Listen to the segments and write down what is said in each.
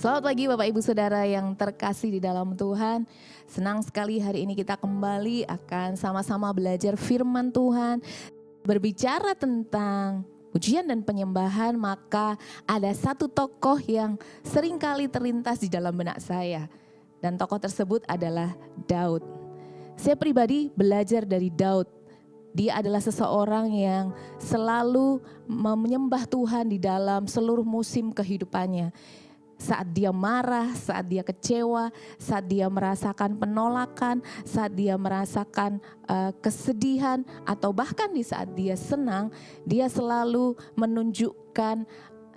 Selamat pagi Bapak Ibu Saudara yang terkasih di dalam Tuhan. Senang sekali hari ini kita kembali akan sama-sama belajar firman Tuhan. Berbicara tentang pujian dan penyembahan, maka ada satu tokoh yang seringkali terlintas di dalam benak saya. Dan tokoh tersebut adalah Daud. Saya pribadi belajar dari Daud. Dia adalah seseorang yang selalu menyembah Tuhan di dalam seluruh musim kehidupannya. Saat dia marah, saat dia kecewa, saat dia merasakan penolakan, saat dia merasakan kesedihan, atau bahkan di saat dia senang, dia selalu menunjukkan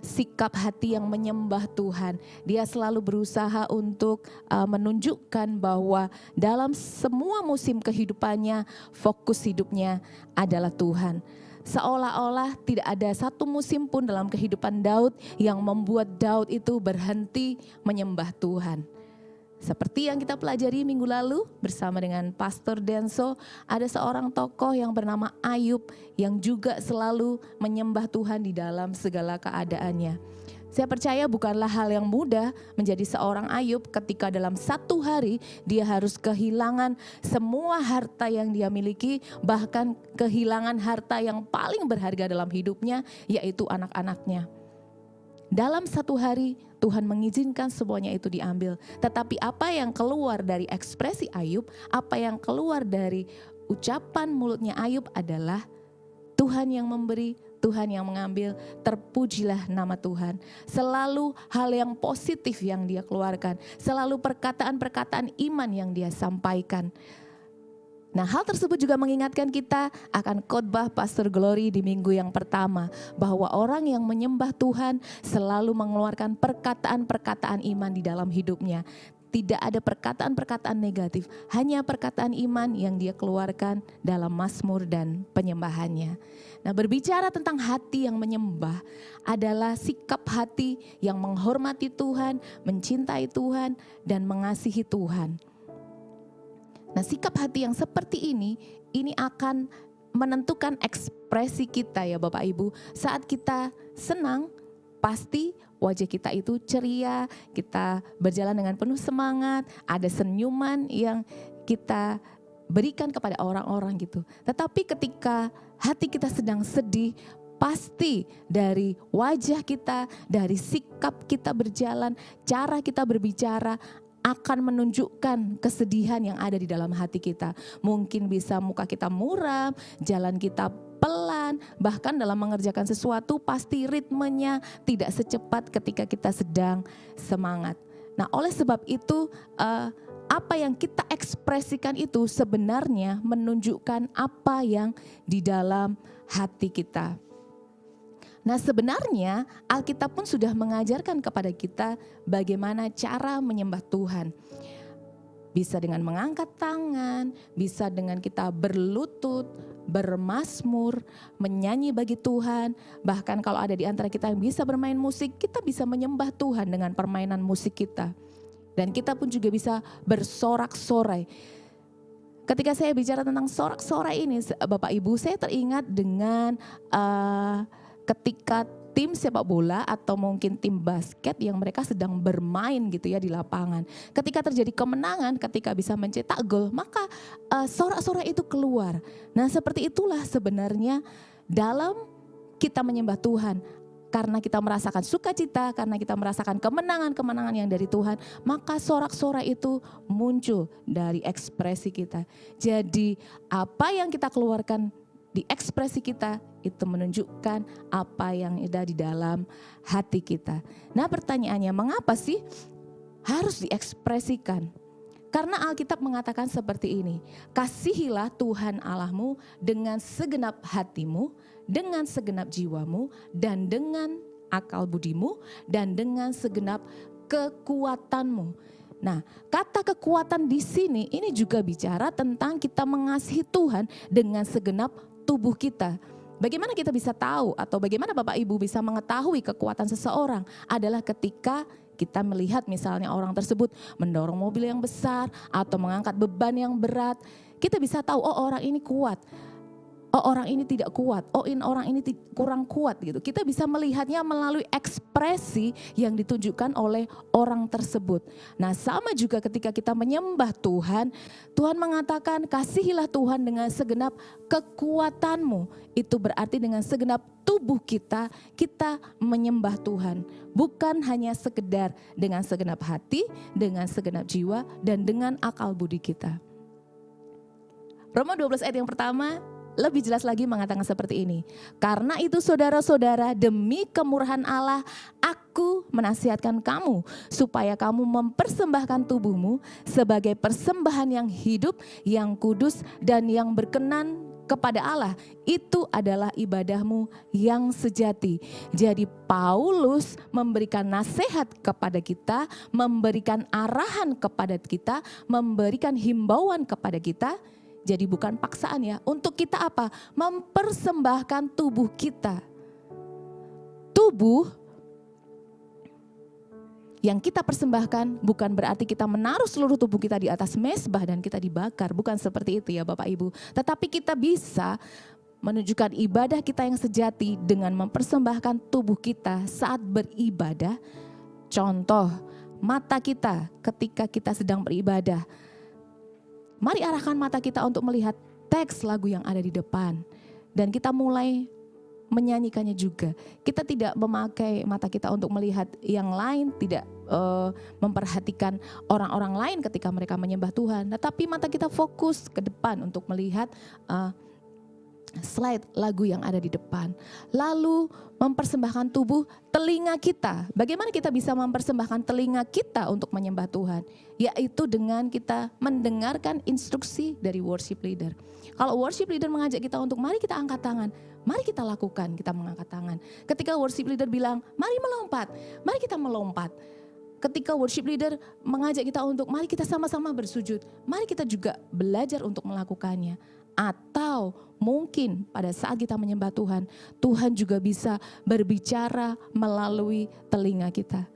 sikap hati yang menyembah Tuhan. Dia selalu berusaha untuk menunjukkan bahwa dalam semua musim kehidupannya, fokus hidupnya adalah Tuhan. Seolah-olah tidak ada satu musim pun dalam kehidupan Daud yang membuat Daud itu berhenti menyembah Tuhan. Seperti yang kita pelajari minggu lalu bersama dengan Pastor Denso, ada seorang tokoh yang bernama Ayub yang juga selalu menyembah Tuhan di dalam segala keadaannya. Saya percaya bukanlah hal yang mudah menjadi seorang Ayub ketika dalam satu hari dia harus kehilangan semua harta yang dia miliki, bahkan kehilangan harta yang paling berharga dalam hidupnya, yaitu anak-anaknya. Dalam satu hari Tuhan mengizinkan semuanya itu diambil. Tetapi apa yang keluar dari ekspresi Ayub, apa yang keluar dari ucapan mulutnya Ayub adalah Tuhan yang memberi, Tuhan yang mengambil, terpujilah nama Tuhan. Selalu hal yang positif yang dia keluarkan, selalu perkataan-perkataan iman yang dia sampaikan. Nah, hal tersebut juga mengingatkan kita akan khotbah Pastor Glory di minggu yang pertama, bahwa orang yang menyembah Tuhan selalu mengeluarkan perkataan-perkataan iman di dalam hidupnya. Tidak ada perkataan-perkataan negatif, hanya perkataan iman yang dia keluarkan dalam mazmur dan penyembahannya. Nah, berbicara tentang hati yang menyembah adalah sikap hati yang menghormati Tuhan, mencintai Tuhan, dan mengasihi Tuhan. Nah, sikap hati yang seperti ini akan menentukan ekspresi kita ya Bapak Ibu. Saat kita senang, pasti wajah kita itu ceria, kita berjalan dengan penuh semangat, ada senyuman yang kita berikan kepada orang-orang gitu. Tetapi ketika hati kita sedang sedih, pasti dari wajah kita, dari sikap kita berjalan, cara kita berbicara, akan menunjukkan kesedihan yang ada di dalam hati kita. Mungkin bisa muka kita muram, jalan kita pelan, bahkan dalam mengerjakan sesuatu pasti ritmenya tidak secepat ketika kita sedang semangat. Nah, oleh sebab itu apa yang kita ekspresikan itu sebenarnya menunjukkan apa yang di dalam hati kita. Nah, sebenarnya Alkitab pun sudah mengajarkan kepada kita bagaimana cara menyembah Tuhan. Bisa dengan mengangkat tangan, bisa dengan kita berlutut, bermazmur, menyanyi bagi Tuhan. Bahkan kalau ada di antara kita yang bisa bermain musik, kita bisa menyembah Tuhan dengan permainan musik kita. Dan kita pun juga bisa bersorak-sorai. Ketika saya bicara tentang sorak-sorai ini, Bapak Ibu, saya teringat dengan ketika tim sepak bola atau mungkin tim basket yang mereka sedang bermain gitu ya di lapangan. Ketika terjadi kemenangan, ketika bisa mencetak gol, maka sorak-sorai itu keluar. Nah, seperti itulah sebenarnya dalam kita menyembah Tuhan. Karena kita merasakan sukacita, karena kita merasakan kemenangan-kemenangan yang dari Tuhan, maka sorak-sorai itu muncul dari ekspresi kita. Jadi apa yang kita keluarkan di ekspresi kita itu menunjukkan apa yang ada di dalam hati kita. Nah, pertanyaannya, mengapa sih harus diekspresikan? Karena Alkitab mengatakan seperti ini, kasihilah Tuhan Allahmu dengan segenap hatimu, dengan segenap jiwamu, dan dengan akal budimu, dan dengan segenap kekuatanmu. Nah, kata kekuatan di sini ini juga bicara tentang kita mengasihi Tuhan dengan segenap tubuh kita. Bagaimana kita bisa tahu atau bagaimana Bapak Ibu bisa mengetahui kekuatan seseorang adalah ketika kita melihat misalnya orang tersebut mendorong mobil yang besar atau mengangkat beban yang berat. Kita bisa tahu, oh orang ini kuat. oh orang ini tidak kuat, orang ini kurang kuat gitu. Kita bisa melihatnya melalui ekspresi yang ditunjukkan oleh orang tersebut. Nah sama juga ketika kita menyembah Tuhan, Tuhan mengatakan kasihilah Tuhan dengan segenap kekuatanmu. Itu berarti dengan segenap tubuh kita menyembah Tuhan. Bukan hanya sekedar dengan segenap hati, dengan segenap jiwa, dan dengan akal budi kita. Roma 12 ayat yang pertama lebih jelas lagi mengatakan seperti ini. Karena itu saudara-saudara, demi kemurahan Allah, aku menasihatkan kamu supaya kamu mempersembahkan tubuhmu sebagai persembahan yang hidup, yang kudus, dan yang berkenan kepada Allah. Itu adalah ibadahmu yang sejati. Jadi Paulus memberikan nasihat kepada kita, memberikan arahan kepada kita, memberikan himbauan kepada kita. Jadi bukan paksaan ya, untuk kita apa? Mempersembahkan tubuh kita. Tubuh yang kita persembahkan bukan berarti kita menaruh seluruh tubuh kita di atas mezbah dan kita dibakar. Bukan seperti itu ya Bapak Ibu. Tetapi kita bisa menunjukkan ibadah kita yang sejati dengan mempersembahkan tubuh kita saat beribadah. Contoh, mata kita ketika kita sedang beribadah. Mari arahkan mata kita untuk melihat teks lagu yang ada di depan. Dan kita mulai menyanyikannya juga. Kita tidak memakai mata kita untuk melihat yang lain, tidak memperhatikan orang-orang lain ketika mereka menyembah Tuhan. Tetapi mata kita fokus ke depan untuk melihat slide lagu yang ada di depan. Lalu mempersembahkan tubuh, telinga kita. Bagaimana kita bisa mempersembahkan telinga kita untuk menyembah Tuhan? Yaitu dengan kita mendengarkan instruksi dari worship leader. Kalau worship leader mengajak kita untuk mari kita angkat tangan, mari kita lakukan, kita mengangkat tangan. Ketika worship leader bilang mari melompat, mari kita melompat. Ketika worship leader mengajak kita untuk mari kita sama-sama bersujud, mari kita juga belajar untuk melakukannya. Atau mungkin pada saat kita menyembah Tuhan, Tuhan juga bisa berbicara melalui telinga kita.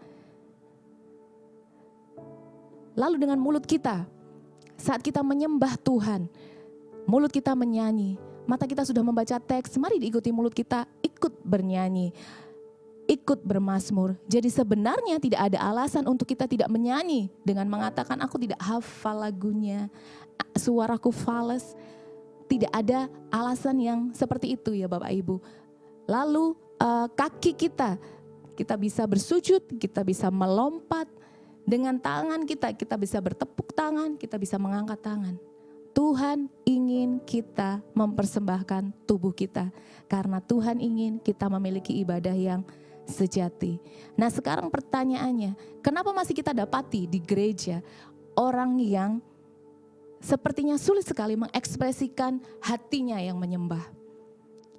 Lalu dengan mulut kita, saat kita menyembah Tuhan, mulut kita menyanyi, mata kita sudah membaca teks, mari diikuti mulut kita, ikut bernyanyi, ikut bermazmur. Jadi sebenarnya tidak ada alasan untuk kita tidak menyanyi dengan mengatakan aku tidak hafal lagunya, suaraku fales. Tidak ada alasan yang seperti itu ya Bapak Ibu. Lalu kaki kita bisa bersujud, kita bisa melompat. Dengan tangan kita bisa bertepuk tangan, kita bisa mengangkat tangan. Tuhan ingin kita mempersembahkan tubuh kita. Karena Tuhan ingin kita memiliki ibadah yang sejati. Nah sekarang pertanyaannya, kenapa masih kita dapati di gereja orang yang sepertinya sulit sekali mengekspresikan hatinya yang menyembah?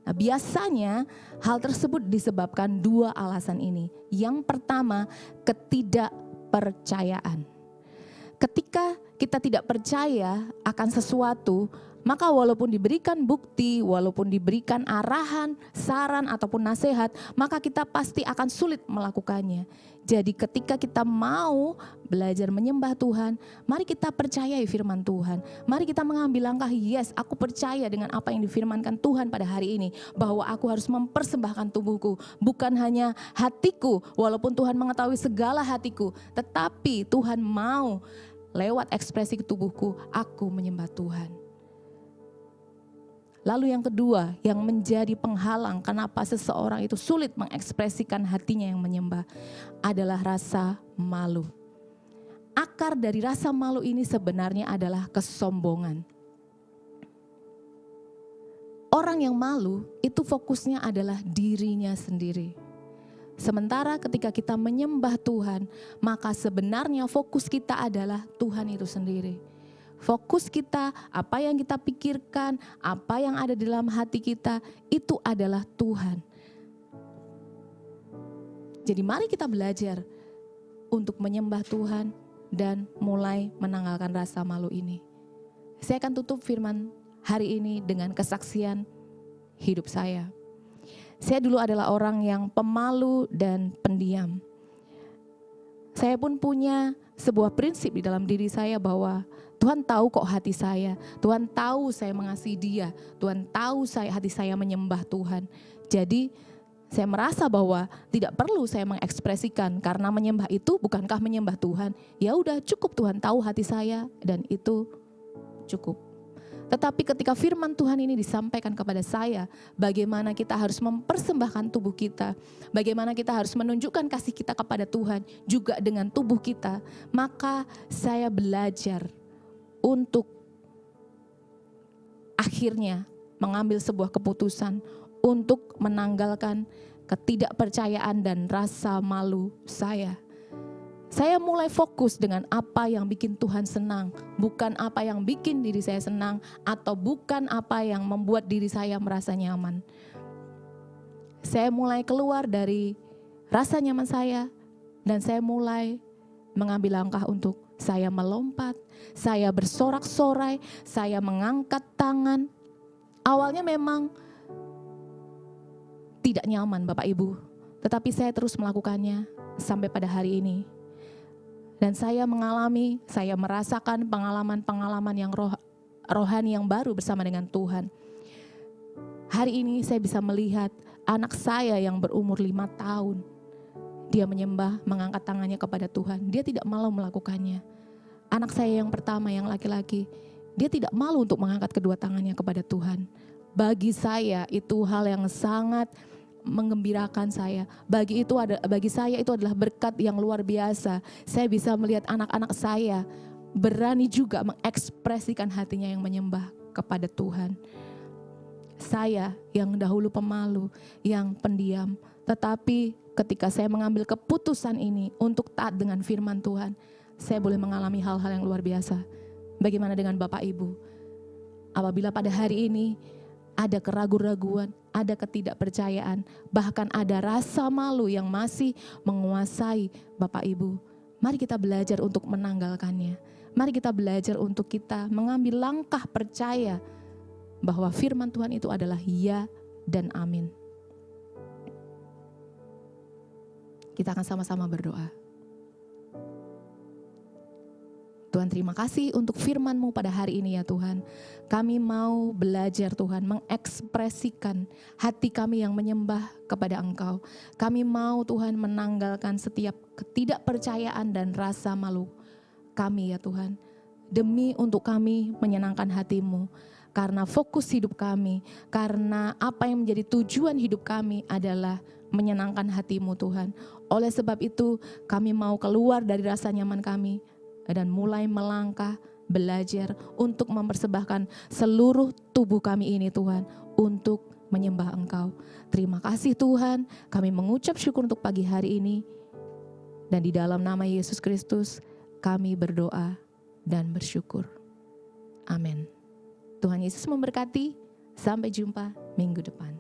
Nah, biasanya hal tersebut disebabkan dua alasan ini. Yang pertama, ketidakpercayaan. Ketika kita tidak percaya akan sesuatu, maka walaupun diberikan bukti, walaupun diberikan arahan, saran ataupun nasihat, maka kita pasti akan sulit melakukannya. Jadi ketika kita mau belajar menyembah Tuhan, mari kita percayai firman Tuhan. Mari kita mengambil langkah, yes, aku percaya dengan apa yang difirmankan Tuhan pada hari ini. Bahwa aku harus mempersembahkan tubuhku, bukan hanya hatiku. Walaupun Tuhan mengetahui segala hatiku, tetapi Tuhan mau lewat ekspresi tubuhku, aku menyembah Tuhan. Lalu yang kedua yang menjadi penghalang kenapa seseorang itu sulit mengekspresikan hatinya yang menyembah adalah rasa malu. Akar dari rasa malu ini sebenarnya adalah kesombongan. Orang yang malu itu fokusnya adalah dirinya sendiri. Sementara ketika kita menyembah Tuhan, maka sebenarnya fokus kita adalah Tuhan itu sendiri. Fokus kita, apa yang kita pikirkan, apa yang ada di dalam hati kita, itu adalah Tuhan. Jadi mari kita belajar untuk menyembah Tuhan dan mulai menanggalkan rasa malu ini. Saya akan tutup firman hari ini dengan kesaksian hidup saya. Saya dulu adalah orang yang pemalu dan pendiam. Saya pun punya sebuah prinsip di dalam diri saya bahwa Tuhan tahu kok hati saya, Tuhan tahu saya mengasihi Dia, Tuhan tahu hati saya menyembah Tuhan. Jadi saya merasa bahwa tidak perlu saya mengekspresikan, karena menyembah itu bukankah menyembah Tuhan? Ya udah, cukup Tuhan tahu hati saya dan itu cukup. Tetapi ketika firman Tuhan ini disampaikan kepada saya, bagaimana kita harus mempersembahkan tubuh kita, bagaimana kita harus menunjukkan kasih kita kepada Tuhan juga dengan tubuh kita, maka saya belajar untuk akhirnya mengambil sebuah keputusan untuk menanggalkan ketidakpercayaan dan rasa malu saya. Saya mulai fokus dengan apa yang bikin Tuhan senang, bukan apa yang bikin diri saya senang, atau bukan apa yang membuat diri saya merasa nyaman. Saya mulai keluar dari rasa nyaman saya, dan saya mulai mengambil langkah untuk saya melompat, saya bersorak-sorai, saya mengangkat tangan. Awalnya memang tidak nyaman Bapak Ibu, tetapi saya terus melakukannya sampai pada hari ini. Dan saya merasakan pengalaman-pengalaman yang rohani yang baru bersama dengan Tuhan. Hari ini saya bisa melihat anak saya yang berumur 5 tahun. Dia menyembah, mengangkat tangannya kepada Tuhan. Dia tidak malu melakukannya. Anak saya yang pertama, yang laki-laki, dia tidak malu untuk mengangkat kedua tangannya kepada Tuhan. Bagi saya itu hal yang sangat menggembirakan saya. Bagi saya itu adalah berkat yang luar biasa. Saya bisa melihat anak-anak saya berani juga mengekspresikan hatinya yang menyembah kepada Tuhan. Saya yang dahulu pemalu, yang pendiam, tetapi ketika saya mengambil keputusan ini untuk taat dengan firman Tuhan, saya boleh mengalami hal-hal yang luar biasa. Bagaimana dengan Bapak Ibu? Apabila pada hari ini ada keraguan-raguan, ada ketidakpercayaan, bahkan ada rasa malu yang masih menguasai Bapak Ibu, mari kita belajar untuk menanggalkannya. Mari kita belajar untuk kita mengambil langkah percaya bahwa firman Tuhan itu adalah ya dan amin. Kita akan sama-sama berdoa. Tuhan, terima kasih untuk firman-Mu pada hari ini ya Tuhan. Kami mau belajar Tuhan mengekspresikan hati kami yang menyembah kepada Engkau. Kami mau Tuhan menanggalkan setiap ketidakpercayaan dan rasa malu kami ya Tuhan. Demi untuk kami menyenangkan hati-Mu. Karena fokus hidup kami, karena apa yang menjadi tujuan hidup kami adalah menyenangkan hati-Mu Tuhan. Oleh sebab itu kami mau keluar dari rasa nyaman kami dan mulai melangkah, belajar untuk mempersembahkan seluruh tubuh kami ini Tuhan untuk menyembah Engkau. Terima kasih Tuhan, kami mengucap syukur untuk pagi hari ini. Dan di dalam nama Yesus Kristus kami berdoa dan bersyukur. Amin. Tuhan Yesus memberkati, sampai jumpa minggu depan.